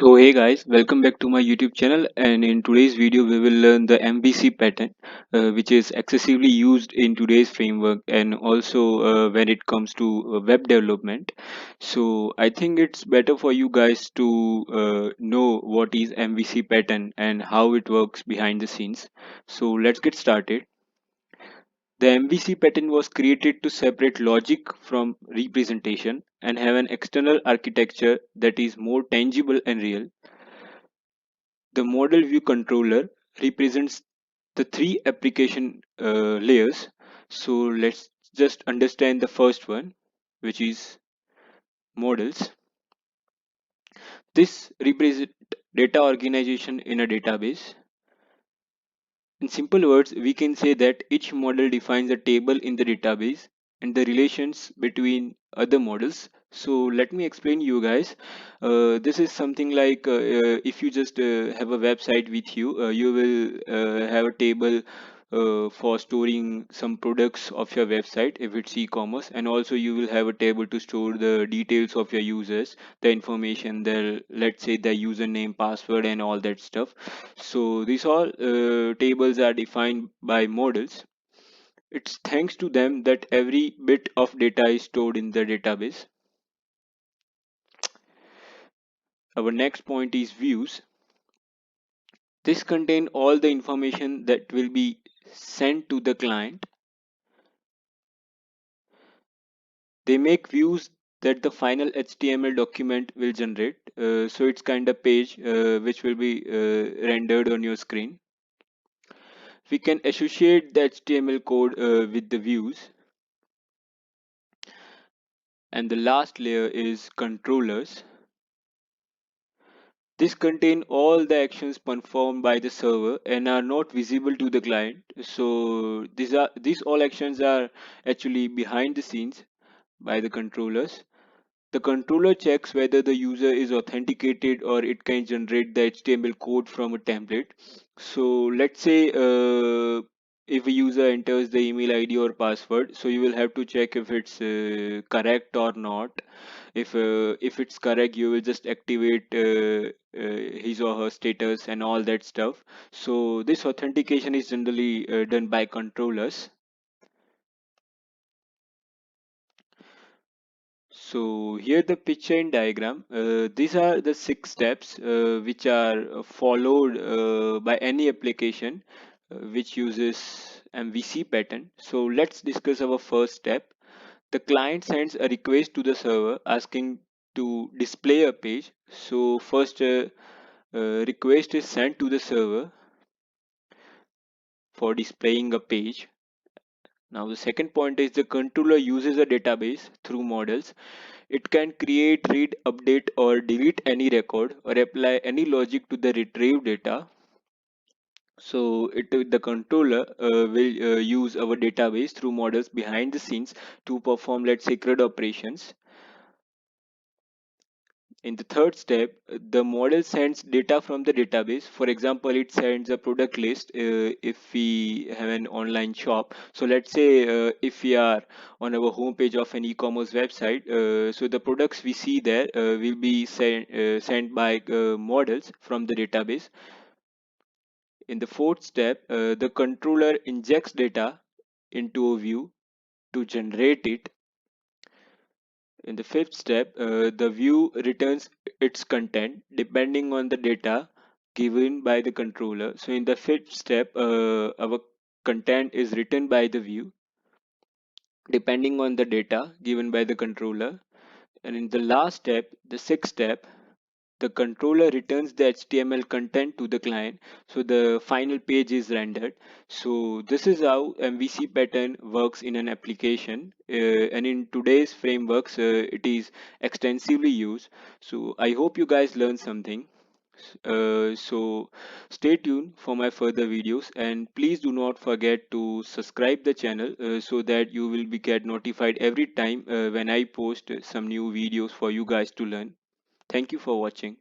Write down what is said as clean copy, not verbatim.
So hey guys, welcome back to my YouTube channel, and in today's video we will learn the MVC pattern, which is excessively used in today's framework and also when it comes to web development. So I think it's better for you guys to know what is MVC pattern and how it works behind the scenes. So let's get started. The MVC pattern was created to separate logic from representation and have an external architecture that is more tangible and real. The model view controller represents the three application layers. So let's just understand the first one, which is models. This represents data organization in a database. In simple words, we can say that each model defines a table in the database and the relations between other models. So let me explain you guys. This is something like if you just have a website with you, you will have a table for storing some products of your website if it's e-commerce, and also you will have a table to store the details of your users, the information, their, let's say, their username, password, and all that stuff. So these all tables are defined by models. It's thanks to them that every bit of data is stored in the database. Our next point is views. This contain all the information that will be sent to the client. They make views that the final HTML document will generate. So it's kind of page which will be rendered on your screen. We can associate the HTML code with the views. And the last layer is controllers. This contain all the actions performed by the server and are not visible to the client. So these all actions are actually behind the scenes by the controllers. The controller checks whether the user is authenticated or it can generate the HTML code from a template. So let's say if a user enters the email ID or password, so you will have to check if it's correct or not. If it's correct, you will just activate his or her status and all that stuff. So this authentication is generally done by controllers. So here the picture in diagram, these are the 6 steps which are followed by any application which uses MVC pattern. So let's discuss our first step. The client sends a request to the server asking to display a page. So first request is sent to the server for displaying a page. Now the second point is the controller uses a database through models. It can create, read, update, or delete any record or apply any logic to the retrieved data. So the controller will use our database through models behind the scenes to perform, let's say, CRUD operations. In the third step, the model sends data from the database. For example, it sends a product list if we have an online shop. So let's say if we are on our homepage of an e-commerce website, so the products we see there will be sent by models from the database. In the fourth step, the controller injects data into a view to generate it. In the fifth step, the view returns its content depending on the data given by the controller. So in the fifth step, our content is written by the view depending on the data given by the controller. And in the last step, the sixth step, the controller returns the HTML content to the client. So the final page is rendered. So this is how MVC pattern works in an application. And in today's frameworks, it is extensively used. So I hope you guys learned something. So stay tuned for my further videos, and please do not forget to subscribe the channel so that you will be get notified every time when I post some new videos for you guys to learn. Thank you for watching.